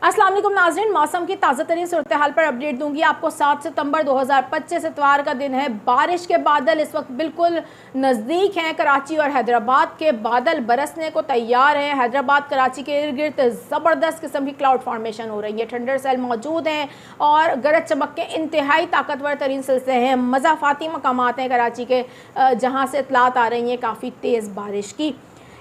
अस्सलाम वालेकुम नाज़रीन, मौसम की ताज़ा तरीन सूरत हाल पर अपडेट दूंगी आपको। 7 सितंबर 2025 इतवार का दिन है। बारिश के बादल इस वक्त बिल्कुल नज़दीक हैं। कराची और हैदराबाद के बादल बरसने को तैयार हैं। हैदराबाद कराची के इर्द गिर्द ज़बरदस्त किस्म की क्लाउड फॉर्मेशन हो रही है। थंडर सेल मौजूद हैं और गरज चमक के इंतहाई ताकतवर तरीन सिलसिले हैं। मज़ाफ़ाती मकामात हैं कराची के जहाँ से इतलात आ रही हैं काफ़ी तेज़ बारिश की।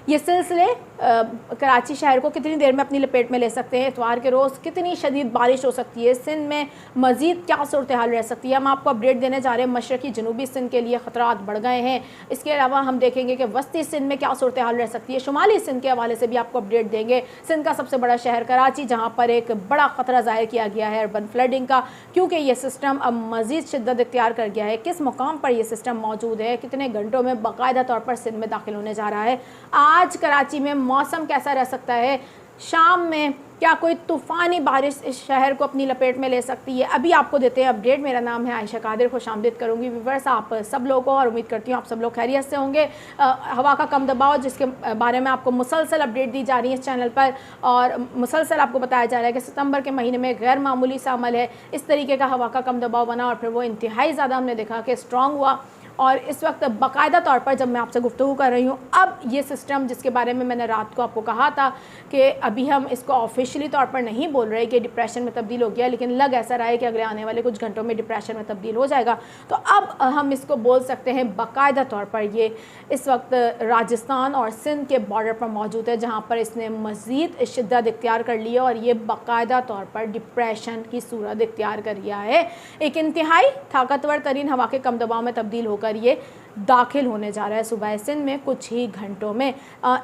ये सिलसिले कराची शहर को कितनी देर में अपनी लपेट में ले सकते हैं, इतवार के रोज़ कितनी शदीद बारिश हो सकती है, सिंध में मज़ीद क्या सूरत हाल रह सकती है, हम आपको अपडेट देने जा रहे हैं। मशरक़ी जनूबी सिंध के लिए ख़तरात बढ़ गए हैं। इसके अलावा हम देखेंगे कि वस्ती सिंध में क्या सूरत हाल रह सकती है। शुमाली सिंध के हवाले से भी आपको अपडेट देंगे। सिंध का सबसे बड़ा शहर कराची, जहाँ पर एक बड़ा ख़तरा ज़ाहिर किया गया है अर्बन फ्लडिंग का, क्योंकि ये सिस्टम अब मज़ीद शिद्दत इख्तियार कर गया है। किस मुकाम पर यह सिस्टम मौजूद है, कितने घंटों में बाकायदा तौर पर सिंध में दाखिल होने जा रहा है। आज कराची में मौसम कैसा रह सकता है, शाम में क्या कोई तूफ़ानी बारिश इस शहर को अपनी लपेट में ले सकती है, अभी आपको देते हैं अपडेट। मेरा नाम है आयशा कादिर, खुशामदीद करूँगी व्यूअर्स आप सब लोगों को, और उम्मीद करती हूँ आप सब लोग खैरियत से होंगे। हवा का कम दबाव, जिसके बारे में आपको मुसलसल अपडेट दी जा रही है इस चैनल पर, और मुसलसल आपको बताया जा रहा है कि सितंबर के महीने में गैर मामूली सा अमल है। इस तरीके का हवा का कम दबाव बना और फिर वो इंतहाई ज़्यादा हमने देखा कि स्ट्रॉन्ग हुआ, और इस वक्त बाकायदा तौर पर जब मैं आपसे गुफ्तगू कर रही हूँ, अब ये सिस्टम जिसके बारे में मैंने रात को आपको कहा था कि अभी हम इसको ऑफिशियली तौर पर नहीं बोल रहे कि डिप्रेशन में तब्दील हो गया, लेकिन लग ऐसा रहा है कि अगले आने वाले कुछ घंटों में डिप्रेशन में तब्दील हो जाएगा, तो अब हम इसको बोल सकते हैं बाकायदा तौर पर ये इस वक्त राजस्थान और सिंध के बॉर्डर पर मौजूद है, जहाँ पर इसने मज़ीद शिद्दत इख्तियार कर ली है और ये बाकायदा तौर पर डिप्रेशन की सूरत इख्तियार कर लिया है। एक इंतहाई ताकतवर तरीन हवा के कम दबाव में तब्दील होकर ये दाखिल होने जा रहा है सुबह सिंध में कुछ ही घंटों में।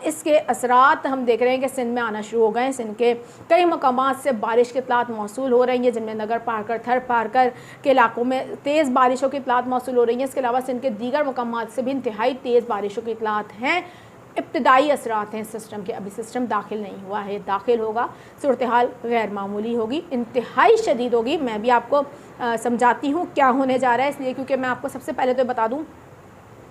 इसके असरात हम देख रहे हैं कि सिंध में आना शुरू हो गए हैं। सिंध के कई मकामात से बारिश की इतलात मौसूल हो रही है, जिनमें नगर पारकर, थर पारकर के इलाकों में तेज़ बारिशों की इतलात मौसूल हो रही हैं। इसके अलावा सिंध के दीगर मकामात से भी इंतहाई तेज़ बारिशों की इतलात हैं। इब्तदाई असरात हैं सिस्टम के, अभी सिस्टम दाखिल नहीं हुआ है, दाखिल होगा, सूरत हाल गैर मामूली होगी, इंतहाई शदीद होगी। मैं भी आपको समझाती हूँ क्या होने जा रहा है, इसलिए क्योंकि मैं आपको सबसे पहले तो बता दूँ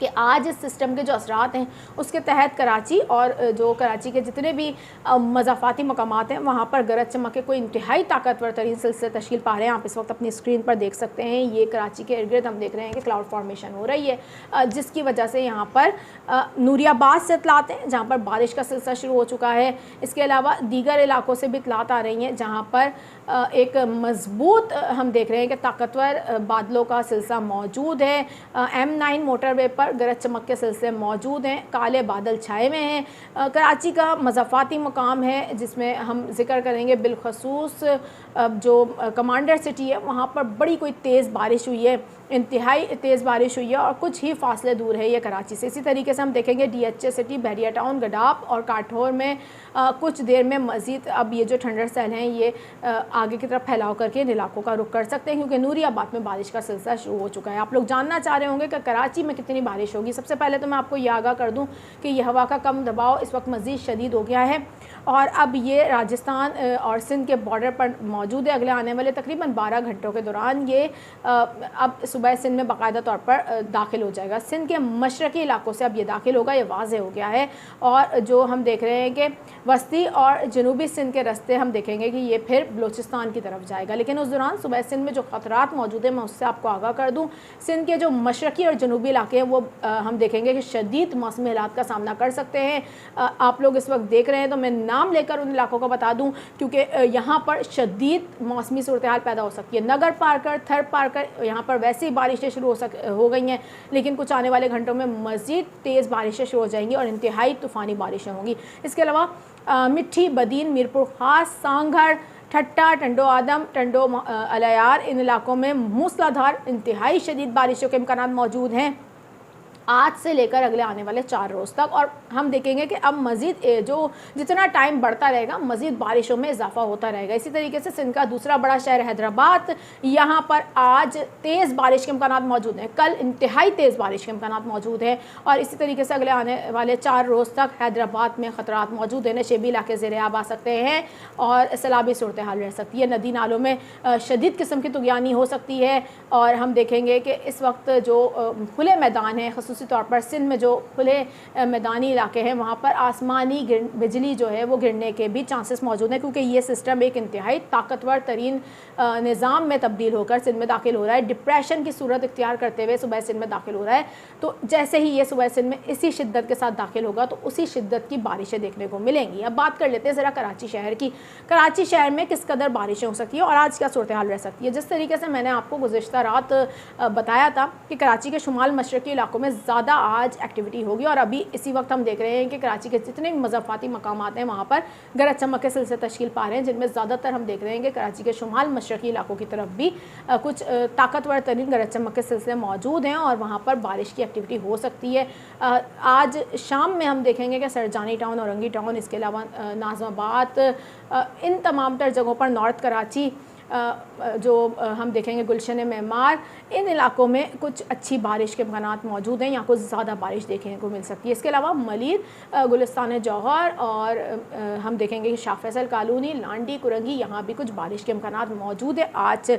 कि आज इस सिस्टम के जो असरात हैं उसके तहत कराची और जो कराची के जितने भी मज़ाफ़ाती मकामात हैं वहाँ पर गरज चमक के कोई इंतहाई ताकतवर तरीन सिलसिले तश्कील पा रहे हैं। आप इस वक्त अपनी स्क्रीन पर देख सकते हैं, ये कराची के इर्द गिर्द हम देख रहे हैं कि क्लाउड फॉर्मेशन हो रही है, जिसकी वजह से यहाँ पर नूरियाबाद से इतलात हैं जहाँ पर बारिश का सिलसिला शुरू हो चुका है। इसके अलावा दीगर इलाकों से भी इतलात आ रही हैं जहाँ पर एक मज़बूत हम देख रहे हैं कि ताकतवर बादलों का सिलसिला मौजूद है। M9 मोटरवे पर गरज चमक के सिलसिले मौजूद हैं, काले बादल छाए हुए हैं। कराची का मज़ाफ़ाती मकाम है जिसमें हम जिक्र करेंगे बिलखसूस जो कमांडर सिटी है, वहाँ पर बड़ी कोई तेज़ बारिश हुई है, इंतहाई तेज़ बारिश हुई है और कुछ ही फासले दूर है ये कराची से। इसी तरीके से हम देखेंगे DHA सिटी, बहरिया टाउन, गडाप और काठौर में कुछ देर में मज़ीद अब ये जो थंडर सेल हैं ये आगे की तरफ फैलाव करके इन इलाकों का रुख कर सकते हैं, क्योंकि नूरियाबाद में बारिश का सिलसिला शुरू हो चुका है। आप लोग जानना चाह रहे होंगे कि कराची में कितनी बारिश होगी। सबसे पहले तो मैं आपको ये आगाह कर दूँ कि यह हवा का कम दबाव इस वक्त मज़ीद शदीद हो गया है और अब ये राजस्थान और सिंध के बॉर्डर पर मौजूद है। अगले आने वाले तकरीबन 12 घंटों के दौरान ये अब सुबह सिंध में बाकायदा तौर पर दाखिल हो जाएगा। सिंध के मशरक़ी इलाकों से अब ये दाखिल होगा, ये वाज़ेह हो गया है। और जो हम देख रहे हैं कि वस्ती और जनूबी सिंध के रास्ते हम देखेंगे कि ये फिर बलूचिस्तान की तरफ जाएगा, लेकिन उस दौरान सुबह सिंध में जो ख़तरात मौजूद है मैं उससे आपको आगाह कर दूँ। सिंध के जो मशरक़ी और जनूबी इलाके हैं वो हम देखेंगे कि शदीद मौसमी हालात का सामना कर सकते हैं। आप लोग इस वक्त देख रहे हैं तो मैं नाम लेकर उन इलाकों को बता दूं, क्योंकि यहाँ पर शदीद मौसमी सूरत हाल पैदा हो सकती है। नगर पारकर, थर पारकर, यहाँ पर वैसे ही बारिशें शुरू हो गई हैं, लेकिन कुछ आने वाले घंटों में मज़ीद तेज़ बारिशें शुरू हो जाएंगी और इंतहाई तूफ़ानी बारिशें होंगी। इसके अलावा मिट्टी, बदीन, मीरपुर ख़ास, सांघर, ठट्टा, टंडो आदम, टंडो अलयार, इन इलाकों में मूसलाधार इंतहाई शदीद बारिशों के इम्कान मौजूद हैं आज से लेकर अगले आने वाले 4 रोज़ तक। और हम देखेंगे कि अब मज़ीद जो जितना टाइम बढ़ता रहेगा मज़ीद बारिशों में इजाफा होता रहेगा। इसी तरीके से सिंध का दूसरा बड़ा शहर हैदराबाद, यहाँ पर आज तेज़ बारिश के इम्कान मौजूद हैं, कल इंतहाई तेज़ बारिश के इम्कान मौजूद हैं और इसी तरीके से अगले आने वाले 4 रोज़ तक हैदराबाद में ख़तरात मौजूद हैं। नशेबी इलाके ज़ेर आब आ सकते हैं और सैलाबी सूरत हाल रह सकती है। नदी नालों में शदीद किस्म की तुग़यानी हो सकती है और हम देखेंगे कि इस वक्त जो खुले मैदान हैं, ख़ुसूसन خصوصی طور پر سندھ میں جو کھلے میدانی علاقے ہیں وہاں پر آسمانی بجلی جو ہے وہ گرنے کے بھی چانسز موجود ہیں، کیونکہ یہ سسٹم ایک انتہائی طاقتور ترین نظام میں تبدیل ہو کر سندھ میں داخل ہو رہا ہے، ڈپریشن کی صورت اختیار کرتے ہوئے صوبہ سندھ میں داخل ہو رہا ہے۔ تو جیسے ہی یہ صوبہ سندھ میں اسی شدت کے ساتھ داخل ہوگا تو اسی شدت کی بارشیں دیکھنے کو ملیں گی۔ اب بات کر لیتے ہیں ذرا کراچی شہر کی۔ کراچی شہر میں کس قدر بارشیں ہو سکتی ہیں اور آج کیا صورتحال رہ سکتی ہے؟ جس طریقے سے میں نے آپ کو گزشتہ رات بتایا تھا کہ کراچی کے شمال مشرقی علاقوں میں زیادہ آج ایکٹیویٹی ہوگی، اور ابھی اسی وقت ہم دیکھ رہے ہیں کہ کراچی کے جتنے بھی مضافاتی مقامات ہیں وہاں پر گرج چمک کے سلسلے تشکیل پا رہے ہیں، جن میں زیادہ تر ہم دیکھ رہے ہیں کہ کراچی کے شمال مشرقی علاقوں کی طرف بھی کچھ طاقتور ترین گرج چمک کے سلسلے موجود ہیں اور وہاں پر بارش کی ایکٹیویٹی ہو سکتی ہے۔ آج شام میں ہم دیکھیں گے کہ سرجانی ٹاؤن، اورنگی ٹاؤن، اس کے علاوہ ناظم آباد، ان تمام تر جگہوں پر نارتھ کراچی، جو ہم دیکھیں گے گلشن معمار، ان علاقوں میں کچھ اچھی بارش کے امکانات موجود ہیں، یہاں کچھ زیادہ بارش دیکھنے کو مل سکتی ہے۔ اس کے علاوہ ملیر، گلستان جوہر اور ہم دیکھیں گے کہ شاہ فیصل کالونی، لانڈی، کرنگی، یہاں بھی کچھ بارش کے امکانات موجود ہیں آج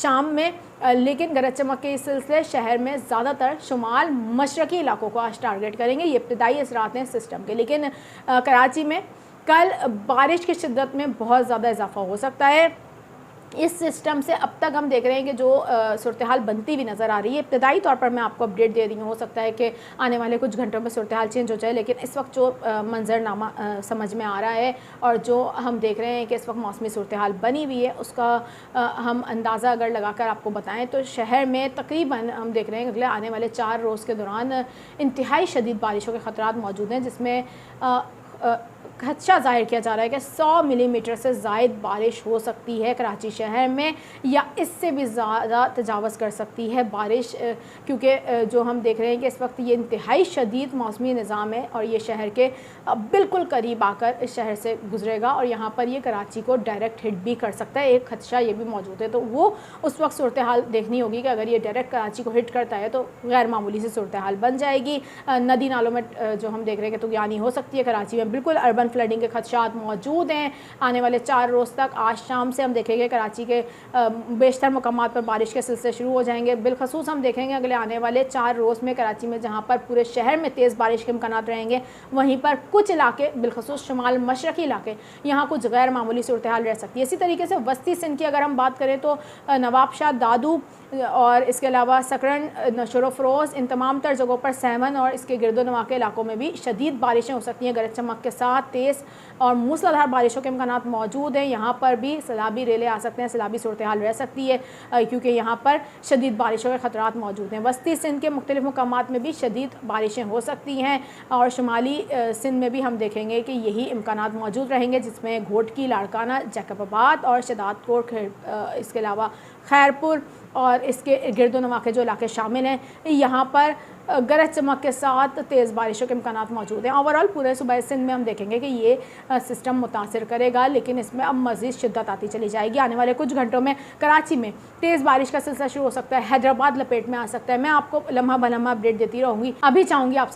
شام میں، لیکن گرج چمک کے اس سلسلے شہر میں زیادہ تر شمال مشرقی علاقوں کو آج ٹارگٹ کریں گے۔ یہ ابتدائی اثرات ہیں سسٹم کے، لیکن کراچی میں کل بارش کی شدت میں بہت زیادہ اضافہ ہو سکتا ہے۔ اس سسٹم سے اب تک ہم دیکھ رہے ہیں کہ جو صورتحال بنتی ہوئی نظر آ رہی ہے، ابتدائی طور پر میں آپ کو اپڈیٹ دے رہی ہوں، ہو سکتا ہے کہ آنے والے کچھ گھنٹوں میں صورتحال چینج ہو جائے، لیکن اس وقت جو منظرنامہ سمجھ میں آ رہا ہے اور جو ہم دیکھ رہے ہیں کہ اس وقت موسمی صورتحال بنی ہوئی ہے، اس کا ہم اندازہ اگر لگا کر آپ کو بتائیں تو شہر میں تقریباً ہم دیکھ رہے ہیں کہ اگلے آنے والے 4 روز کے دوران انتہائی شدید بارشوں کے خطرات موجود ہیں، جس میں خدشہ ظاہر کیا جا رہا ہے کہ 100 ملی میٹر سے زائد بارش ہو سکتی ہے کراچی شہر میں، یا اس سے بھی زیادہ تجاوز کر سکتی ہے بارش، کیونکہ جو ہم دیکھ رہے ہیں کہ اس وقت یہ انتہائی شدید موسمی نظام ہے اور یہ شہر کے بالکل قریب آ کر اس شہر سے گزرے گا اور یہاں پر یہ کراچی کو ڈائریکٹ ہٹ بھی کر سکتا ہے۔ ایک خدشہ یہ بھی موجود ہے، تو وہ اس وقت صورتحال دیکھنی ہوگی کہ اگر یہ ڈائریکٹ کراچی کو ہٹ کرتا ہے تو غیر معمولی سی صورتحال بن جائے گی۔ ندی نالوں میں جو ہم دیکھ رہے ہیں کہ طغیانی ہو سکتی ہے، کراچی میں بالکل اربن فلڈنگ کے خدشات موجود ہیں آنے والے 4 روز تک۔ آج شام سے ہم دیکھیں گے کراچی کے بیشتر مقامات پر بارش کے سلسلے شروع ہو جائیں گے، بالخصوص ہم دیکھیں گے اگلے آنے والے 4 روز میں کراچی میں جہاں پر پورے شہر میں تیز بارش کے امکانات رہیں گے، وہیں پر کچھ علاقے بالخصوص شمال مشرقی علاقے یہاں کچھ غیر معمولی صورتحال رہ سکتی ہے۔ اسی طریقے سے وسطی سندھ کی اگر ہم بات کریں تو نواب شاہ، دادو اور اس کے علاوہ سکرن، نشر و فروز، ان تمام تر جگہوں پر سیمن اور اس کے گرد و نواح کے علاقوں میں بھی شدید بارشیں ہو سکتی ہیں، گرج چمک کے ساتھ تیز اور موسلادھار بارشوں کے امکانات موجود ہیں۔ یہاں پر بھی سیلابی ریلیں آ سکتے ہیں، سیلابی صورتحال رہ سکتی ہے کیونکہ یہاں پر شدید بارشوں کے خطرات موجود ہیں۔ وسطی سندھ کے مختلف مقامات میں بھی شدید بارشیں ہو سکتی ہیں اور شمالی سندھ میں بھی ہم دیکھیں گے کہ یہی امکانات موجود رہیں گے، جس میں گھوٹکی، لاڑکانہ، جیکب آباد اور شداد کوٹ، اس کے علاوہ خیرپور اور اس کے گرد و نواح کے جو علاقے شامل ہیں، یہاں پر گرج چمک کے ساتھ تیز بارشوں کے امکانات موجود ہیں۔ اوورآل پورے صوبہ سندھ میں ہم دیکھیں گے کہ یہ سسٹم متاثر کرے گا، لیکن اس میں اب مزید شدت آتی چلی جائے گی۔ آنے والے کچھ گھنٹوں میں کراچی میں تیز بارش کا سلسلہ شروع ہو سکتا ہے، حیدرآباد لپیٹ میں آ سکتا ہے۔ میں آپ کو لمحہ بہ لمحہ اپڈیٹ دیتی رہوں گی۔ ابھی چاہوں گی آپ